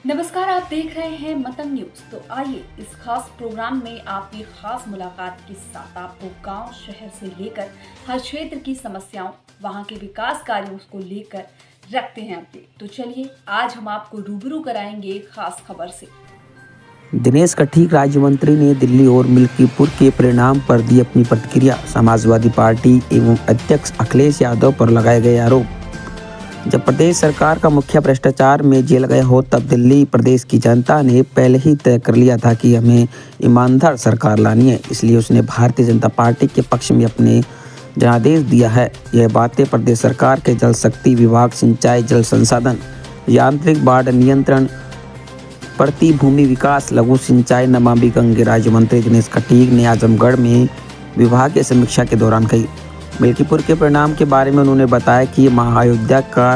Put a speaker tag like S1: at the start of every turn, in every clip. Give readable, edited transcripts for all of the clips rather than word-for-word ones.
S1: नमस्कार, आप देख रहे हैं मतंग न्यूज। तो आइए इस खास प्रोग्राम में आपकी खास मुलाकात के साथ आपको गांव शहर से लेकर हर क्षेत्र की समस्याओं, वहां के विकास कार्यों को लेकर रखते हैं अपडेट। तो चलिए आज हम आपको रूबरू कराएंगे एक खास खबर से।
S2: दिनेश कटीक राज्य मंत्री ने दिल्ली और मिल्कीपुर के परिणाम पर दी अपनी प्रतिक्रिया। समाजवादी पार्टी एवं अध्यक्ष अखिलेश यादव पर लगाए गए आरोप। जब प्रदेश सरकार का मुखिया भ्रष्टाचार में जेल गया हो, तब दिल्ली प्रदेश की जनता ने पहले ही तय कर लिया था कि हमें ईमानदार सरकार लानी है। इसलिए उसने भारतीय जनता पार्टी के पक्ष में अपने जनादेश दिया है। यह बातें प्रदेश सरकार के जल शक्ति विभाग, सिंचाई, जल संसाधन, यांत्रिक बाढ़ नियंत्रण, प्रति भूमि विकास, लघु सिंचाई, नमामि गंगे राज्य मंत्री दिनेश कटीक ने आजमगढ़ में विभागीय समीक्षा के दौरान कही। मिल्कीपुर के परिणाम के बारे में उन्होंने बताया कि महाअयोध्या का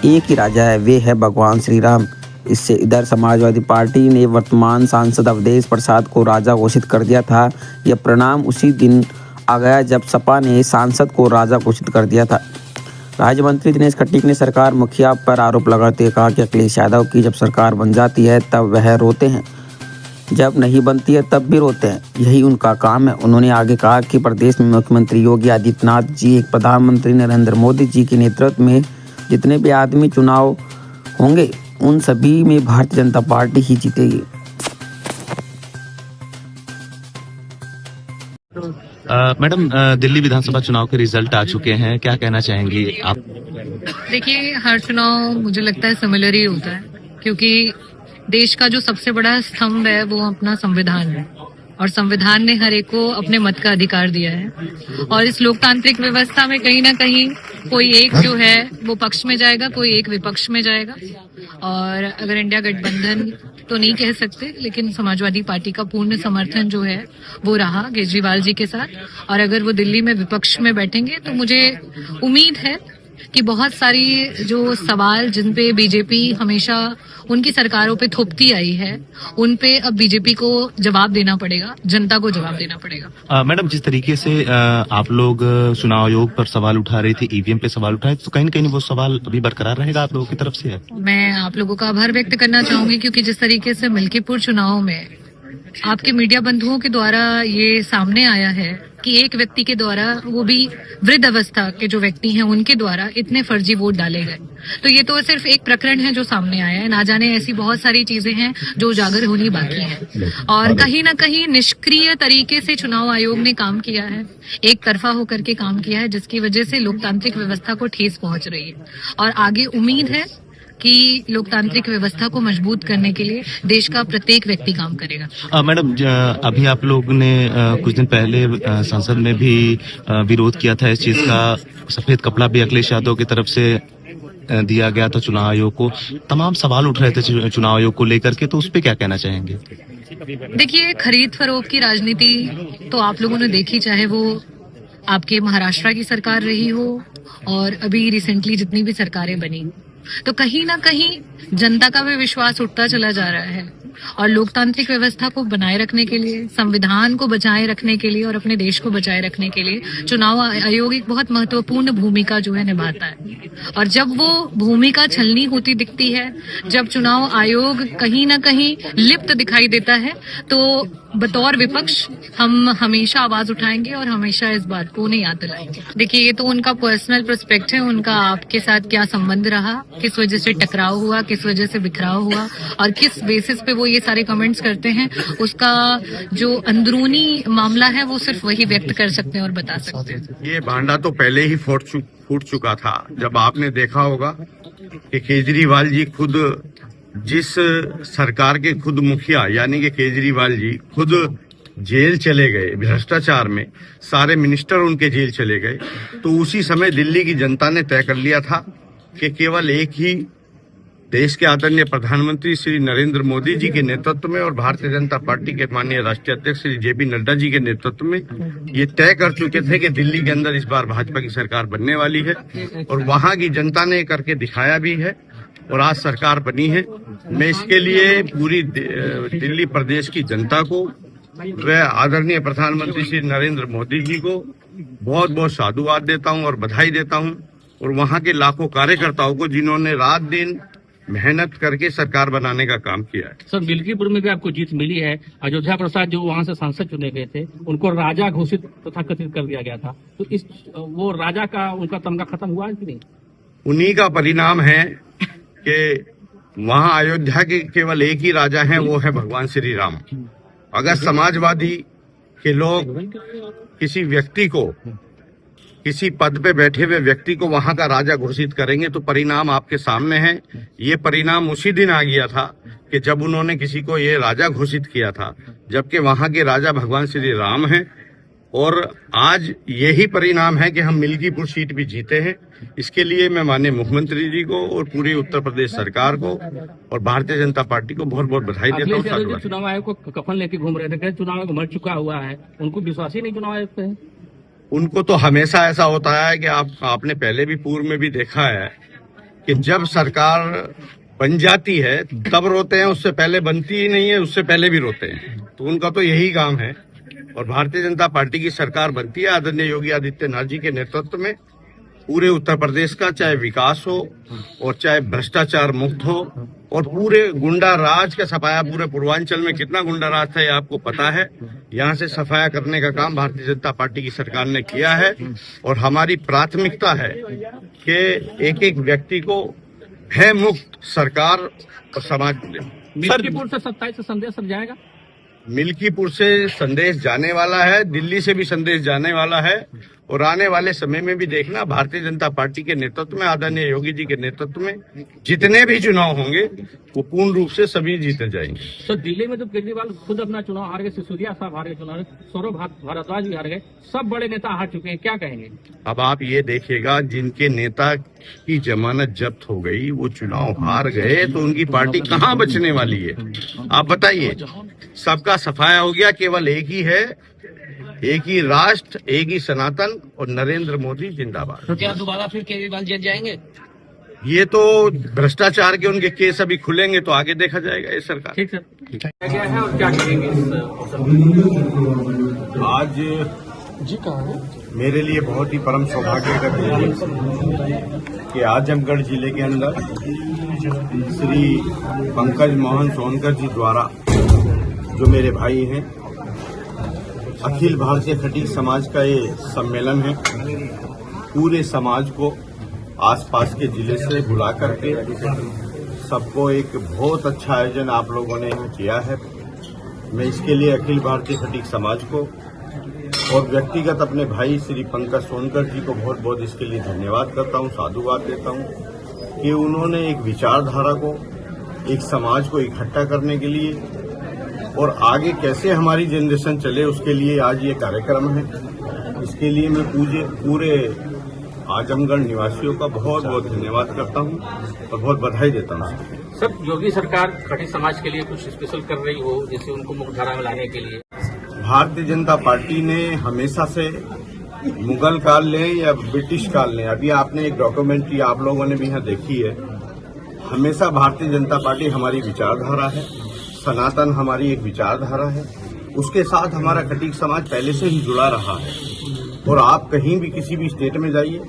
S2: एक ही राजा है, वे है भगवान श्री राम। इससे इधर समाजवादी पार्टी ने वर्तमान सांसद अवधेश प्रसाद को राजा घोषित कर दिया था। यह परिणाम उसी दिन आ गया जब सपा ने सांसद को राजा घोषित कर दिया था। राज्य मंत्री दिनेश कटीक ने सरकार मुखिया पर आरोप लगाते हुए कहा कि अखिलेश यादव की जब सरकार बन जाती है तब वह रोते हैं, जब नहीं बनती है तब भी रोते हैं, यही उनका काम है। उन्होंने आगे कहा कि प्रदेश में मुख्यमंत्री योगी आदित्यनाथ जी, एक प्रधानमंत्री नरेंद्र मोदी जी के नेतृत्व में जितने भी आदमी चुनाव होंगे उन सभी में भारतीय जनता पार्टी ही जीतेगी।
S3: मैडम, दिल्ली विधानसभा चुनाव के रिजल्ट आ चुके हैं, क्या कहना चाहेंगी आप?
S4: देखिए, हर चुनाव मुझे लगता है सिमिलर ही होता है, क्योंकि देश का जो सबसे बड़ा स्तंभ है वो अपना संविधान है और संविधान ने हर एक को अपने मत का अधिकार दिया है। और इस लोकतांत्रिक व्यवस्था में कहीं ना कहीं कोई एक जो है वो पक्ष में जाएगा, कोई एक विपक्ष में जाएगा। और अगर इंडिया गठबंधन तो नहीं कह सकते, लेकिन समाजवादी पार्टी का पूर्ण समर्थन जो है वो रहा केजरीवाल जी के साथ। और अगर वो दिल्ली में विपक्ष में बैठेंगे तो मुझे उम्मीद है कि बहुत सारी जो सवाल जिन पे बीजेपी हमेशा उनकी सरकारों पे थोपती आई है, उन पे अब बीजेपी को जवाब देना पड़ेगा, जनता को जवाब देना पड़ेगा।
S3: मैडम, जिस तरीके से आप लोग चुनाव आयोग पर सवाल उठा रही थी, ईवीएम पे सवाल उठाए, तो कहीं न कहीं वो सवाल अभी बरकरार रहेगा आप लोगों की तरफ से?
S4: मैं आप लोगों का आभार व्यक्त करना चाहूंगी, क्योंकि जिस तरीके से मिल्कीपुर चुनाव में आपके मीडिया बंधुओं के द्वारा ये सामने आया है कि एक व्यक्ति के द्वारा, वो भी वृद्ध अवस्था के जो व्यक्ति हैं उनके द्वारा इतने फर्जी वोट डाले गए, तो ये तो सिर्फ एक प्रकरण है जो सामने आया है। ना जाने ऐसी बहुत सारी चीजें हैं जो उजागर होनी बाकी है। और कहीं ना कहीं निष्क्रिय तरीके से चुनाव आयोग ने काम किया है, एक तरफा होकर के काम किया है, जिसकी वजह से लोकतांत्रिक व्यवस्था को ठेस पहुंच रही है। और आगे उम्मीद है कि लोकतांत्रिक व्यवस्था को मजबूत करने के लिए देश का प्रत्येक व्यक्ति काम करेगा।
S3: मैडम, अभी आप लोग ने कुछ दिन पहले संसद में भी विरोध किया था इस चीज का। सफेद कपड़ा भी अखिलेश यादव की तरफ से दिया गया था चुनाव आयोग को। तमाम सवाल उठ रहे थे चुनाव आयोग को लेकर के, तो उस पर क्या कहना चाहेंगे?
S4: देखिए, खरीद फरोख्त की राजनीति तो आप लोगों ने देखी, चाहे वो आपके महाराष्ट्र की सरकार रही हो और अभी रिसेंटली जितनी भी सरकारें बनी, तो कहीं ना कहीं जनता का भी विश्वास उठता चला जा रहा है। और लोकतांत्रिक व्यवस्था को बनाए रखने के लिए, संविधान को बचाए रखने के लिए और अपने देश को बचाए रखने के लिए चुनाव आयोग एक बहुत महत्वपूर्ण भूमिका जो है निभाता है। और जब वो भूमिका छलनी होती दिखती है, जब चुनाव आयोग कहीं ना कहीं लिप्त दिखाई देता है, तो बतौर विपक्ष हम हमेशा आवाज उठाएंगे और हमेशा इस बात को नहीं याद दिलाएंगे। देखिए, ये तो उनका पर्सनल पर्सपेक्टिव है, उनका आपके साथ क्या संबंध रहा, किस वजह से टकराव हुआ, किस वजह से बिखराव हुआ और किस बेसिस पे वो ये सारे कमेंट्स करते हैं, उसका जो अंदरूनी मामला है वो सिर्फ वही व्यक्त कर सकते हैं और बता सकते हैं।
S5: ये भांडा तो पहले ही फूट चुका था। जब आपने देखा होगा कि केजरीवाल जी खुद, जिस सरकार के खुद मुखिया यानी कि केजरीवाल जी खुद जेल चले गए भ्रष्टाचार में, सारे मिनिस्टर उनके जेल चले गए, तो उसी समय दिल्ली की जनता ने तय कर लिया था कि केवल एक ही देश के आदरणीय प्रधानमंत्री श्री नरेंद्र मोदी जी के नेतृत्व में और भारतीय जनता पार्टी के माननीय राष्ट्रीय अध्यक्ष श्री जेपी नड्डा जी के नेतृत्व में ये तय कर चुके थे कि दिल्ली के अंदर इस बार भाजपा की सरकार बनने वाली है। और वहां की जनता ने करके दिखाया भी है और आज सरकार बनी है। मैं इसके लिए पूरी दिल्ली प्रदेश की जनता को व आदरणीय प्रधानमंत्री श्री नरेंद्र मोदी जी को बहुत बहुत साधुवाद देता हूं और बधाई देता हूं। और वहां के लाखों कार्यकर्ताओं को जिन्होंने रात दिन मेहनत करके सरकार बनाने का काम किया है।
S6: सर, मिल्कीपुर में भी आपको जीत मिली है। अयोध्या प्रसाद जो वहां से सांसद चुने गए थे, उनको राजा घोषित तथा कथित कर दिया गया था, तो वो राजा का उनका तमगा खत्म हुआ है कि नहीं?
S5: उन्हीं का परिणाम है कि वहां अयोध्या के केवल एक ही राजा हैं, वो है भगवान श्री राम। अगर समाजवादी के लोग किसी व्यक्ति को, किसी पद पे बैठे हुए व्यक्ति को वहां का राजा घोषित करेंगे तो परिणाम आपके सामने है। ये परिणाम उसी दिन आ गया था कि जब उन्होंने किसी को ये राजा घोषित किया था, जबकि वहां के राजा भगवान श्री राम हैं। और आज यही परिणाम है कि हम मिल्कीपुर सीट भी जीते हैं। इसके लिए मैं माननीय मुख्यमंत्री जी को और पूरी उत्तर प्रदेश सरकार को और भारतीय जनता पार्टी को बहुत बहुत बधाई देता हूँ।
S6: अखिलेश यादव चुनाव आयोग को कफन लेके घूम रहे थे, चुनाव आयोग मर चुका हुआ है, उनको विश्वास ही नहीं चुनाव आयोग पे है।
S5: उनको तो हमेशा ऐसा होता है कि आपने पहले भी पूर्व में भी देखा है कि जब सरकार बन जाती है तब रोते हैं, उससे पहले बनती ही नहीं है, उससे पहले भी रोते हैं। तो उनका तो यही काम है। और भारतीय जनता पार्टी की सरकार बनती है आदरणीय योगी आदित्यनाथ जी के नेतृत्व में। पूरे उत्तर प्रदेश का चाहे विकास हो और चाहे भ्रष्टाचार मुक्त हो और पूरे गुंडा राज का सफाया, पूरे पूर्वांचल में कितना गुंडा राज था ये आपको पता है। यहाँ से सफाया करने का काम भारतीय जनता पार्टी की सरकार ने किया है। और हमारी प्राथमिकता है कि एक एक व्यक्ति को भय मुक्त सरकार और समाज मिले।
S6: मिल्कीपुर से 27 से संदेश सब जाएगा।
S5: मिल्कीपुर से संदेश जाने वाला है, दिल्ली से भी संदेश जाने वाला है। और आने वाले समय में भी देखना, भारतीय जनता पार्टी के नेतृत्व में, आदरणीय योगी जी के नेतृत्व में जितने भी चुनाव होंगे वो पूर्ण रूप से सभी जीते जाएंगे।
S6: तो दिल्ली में तो केजरीवाल खुद अपना चुनाव हार गए, सिसोदिया साहब हार गए चुनाव, सौरभ भारद्वाज भी हार गए, सब बड़े नेता हार चुके हैं, क्या कहेंगे?
S5: अब आप ये देखिएगा, जिनके नेता की जमानत जब्त हो गई वो चुनाव हार गए तो उनकी पार्टी कहाँ बचने वाली है? आप बताइए। सबका सफाया हो गया, केवल एक ही है, एक ही राष्ट्र, एक ही सनातन और नरेंद्र मोदी जिंदाबाद।
S6: तो क्या दोबारा फिर केजरीवाल जेल जाएंगे?
S5: ये तो भ्रष्टाचार के उनके केस अभी खुलेंगे तो आगे देखा जाएगा। ये सरकार
S6: ठीक सर, क्या है और क्या करेंगे
S5: आज जी मेरे लिए बहुत ही परम सौभाग्य का दिन है कि आजमगढ़ जिले के अंदर श्री पंकज मोहन सोनकर जी द्वारा, जो मेरे भाई हैं, अखिल भारतीय खटीक समाज का ये सम्मेलन है। पूरे समाज को आसपास के जिले से बुला करके सबको एक बहुत अच्छा आयोजन आप लोगों ने किया है। मैं इसके लिए अखिल भारतीय खटीक समाज को और व्यक्तिगत अपने भाई श्री पंकज सोनकर जी को बहुत बहुत इसके लिए धन्यवाद करता हूँ, साधुवाद देता हूँ कि उन्होंने एक विचारधारा को, एक समाज को इकट्ठा करने के लिए और आगे कैसे हमारी जनरेशन चले उसके लिए आज ये कार्यक्रम है। इसके लिए मैं पूरे आजमगढ़ निवासियों का बहुत बहुत धन्यवाद करता हूं और बहुत बधाई देता हूं।
S6: सर, योगी सरकार खटीक समाज के लिए कुछ स्पेशल कर रही हो, जैसे उनको मुख्यधारा में लाने के लिए?
S5: भारतीय जनता पार्टी ने हमेशा से, मुगल काल लें या ब्रिटिश काल लें, अभी आपने एक डॉक्यूमेंट्री आप लोगों ने भी यहाँ देखी है, हमेशा भारतीय जनता पार्टी हमारी विचारधारा है, सनातन हमारी एक विचारधारा है, उसके साथ हमारा खटीक समाज पहले से ही जुड़ा रहा है। और आप कहीं भी किसी भी स्टेट में जाइए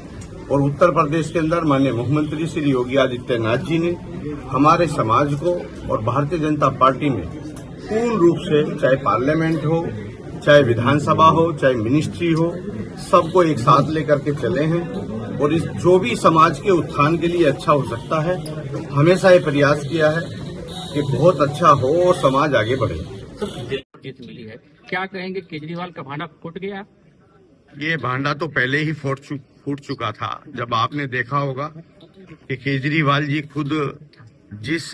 S5: और उत्तर प्रदेश के अंदर माननीय मुख्यमंत्री श्री योगी आदित्यनाथ जी ने हमारे समाज को और भारतीय जनता पार्टी में पूर्ण रूप से, चाहे पार्लियामेंट हो, चाहे विधानसभा हो, चाहे मिनिस्ट्री हो, सबको एक साथ लेकर के चले हैं। और इस जो भी समाज के उत्थान के लिए अच्छा हो सकता है, हमेशा ये प्रयास किया है कि बहुत अच्छा हो और समाज आगे बढ़े।
S6: जीत मिली है, क्या कहेंगे? केजरीवाल का भांडा फूट गया?
S5: ये भांडा तो पहले ही फूट चुका था। जब आपने देखा होगा कि केजरीवाल जी खुद, जिस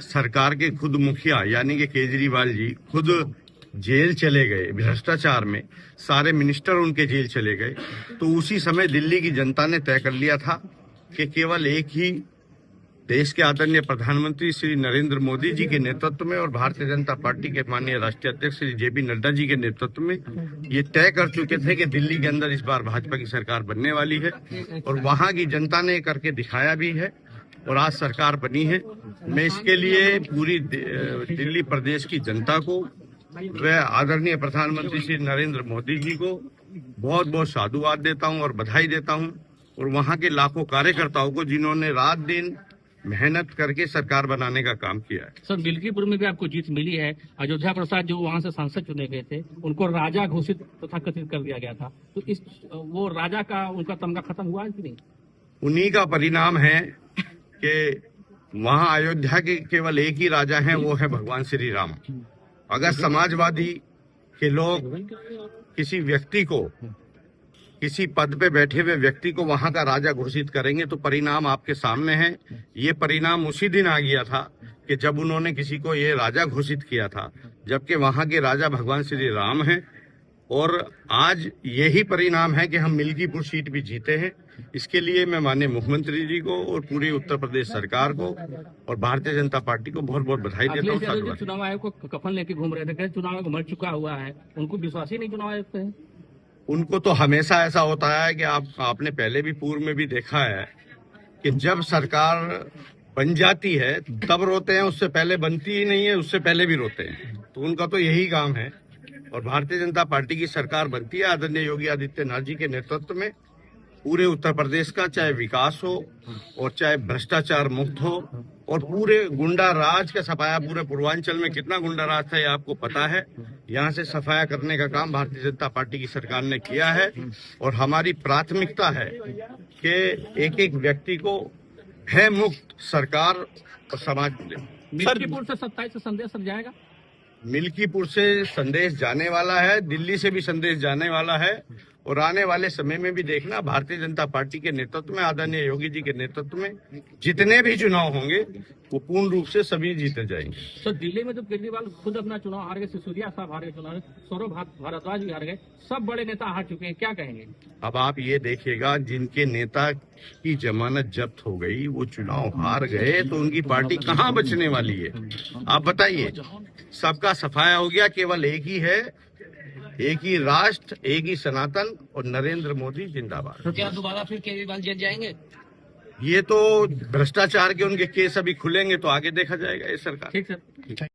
S5: सरकार के खुद मुखिया यानी कि केजरीवाल जी खुद जेल चले गए भ्रष्टाचार में, सारे मिनिस्टर उनके जेल चले गए, तो उसी समय दिल्ली की जनता ने तय कर लिया था कि केवल एक ही देश के आदरणीय प्रधानमंत्री श्री नरेंद्र मोदी जी के नेतृत्व में और भारतीय जनता पार्टी के माननीय राष्ट्रीय अध्यक्ष श्री जेपी नड्डा जी के नेतृत्व में ये तय कर चुके थे कि दिल्ली के अंदर इस बार भाजपा की सरकार बनने वाली है। और वहां की जनता ने करके दिखाया भी है और आज सरकार बनी है। मैं इसके लिए पूरी दिल्ली प्रदेश की जनता को व आदरणीय प्रधानमंत्री श्री नरेंद्र मोदी जी को बहुत बहुत साधुवाद देता हूँ और बधाई देता हूँ। और वहाँ के लाखों कार्यकर्ताओं को जिन्होंने रात दिन मेहनत करके सरकार बनाने का काम किया है।
S6: सर मिल्कीपुर में भी आपको जीत मिली है। अयोध्या प्रसाद जो वहां से सांसद चुने गए थे उनको राजा घोषित तथा कथित कर दिया गया था। तो इस वो राजा का उनका तमगा खत्म हुआ है कि नहीं?
S5: उन्हीं का परिणाम है कि वहां अयोध्या के केवल एक ही राजा हैं, वो है भगवान श्री राम। अगर समाजवादी के लोग किसी व्यक्ति को, किसी पद पे बैठे हुए व्यक्ति को वहां का राजा घोषित करेंगे तो परिणाम आपके सामने है। ये परिणाम उसी दिन आ गया था कि जब उन्होंने किसी को ये राजा घोषित किया था, जबकि वहां के राजा भगवान श्री राम हैं। और आज यही परिणाम है कि हम मिल्कीपुर सीट भी जीते हैं। इसके लिए मैं माननीय मुख्यमंत्री जी को और पूरी उत्तर प्रदेश सरकार को और भारतीय जनता पार्टी को बहुत बहुत बधाई देता हूँ।
S6: अखिलेश चुनाव आयोग को कफन लेके घूम रहे थे, चुनाव आयोग मर चुका हुआ है, उनको विश्वास ही नहीं चुनाव आयोग पे है।
S5: उनको तो हमेशा ऐसा होता है कि आपने पहले भी पूर्व में भी देखा है कि जब सरकार बन जाती है तब रोते हैं, उससे पहले बनती ही नहीं है, उससे पहले भी रोते हैं। तो उनका तो यही काम है। और भारतीय जनता पार्टी की सरकार बनती है आदरणीय योगी आदित्यनाथ जी के नेतृत्व में। पूरे उत्तर प्रदेश का चाहे विकास हो और चाहे भ्रष्टाचार मुक्त हो और पूरे गुंडा राज का सफाया, पूरे पूर्वांचल में कितना गुंडा राज था ये आपको पता है। यहाँ से सफाया करने का काम भारतीय जनता पार्टी की सरकार ने किया है। और हमारी प्राथमिकता है कि एक एक व्यक्ति को भय मुक्त सरकार और समाज मिले।
S6: मिल्कीपुर से 27 से संदेश जाएगा।
S5: मिल्कीपुर से संदेश जाने वाला है, दिल्ली से भी संदेश जाने वाला है। और आने वाले समय में भी देखना, भारतीय जनता पार्टी के नेतृत्व में, आदरणीय योगी जी के नेतृत्व में जितने भी चुनाव होंगे वो पूर्ण रूप से सभी जीते जाएंगे।
S6: सर दिल्ली में तो केजरीवाल खुद अपना चुनाव हार गए, सिसोदिया साहब हार गए चुनाव, सौरभ भारद्वाज भी हार गए, सब बड़े नेता हार चुके हैं, क्या कहेंगे?
S5: अब आप ये देखिएगा, जिनके नेता की जमानत जब्त हो गई वो चुनाव हार गए तो उनकी पार्टी कहाँ बचने वाली है? आप बताइए। सबका सफाया हो गया, केवल एक ही है, एक ही राष्ट्र, एक ही सनातन और नरेंद्र मोदी जिंदाबाद।
S6: तो क्या दोबारा फिर केजरीवाल जीत जाएंगे?
S5: ये तो भ्रष्टाचार के उनके केस अभी खुलेंगे तो आगे देखा जाएगा ये सरकार।
S6: ठीक सर।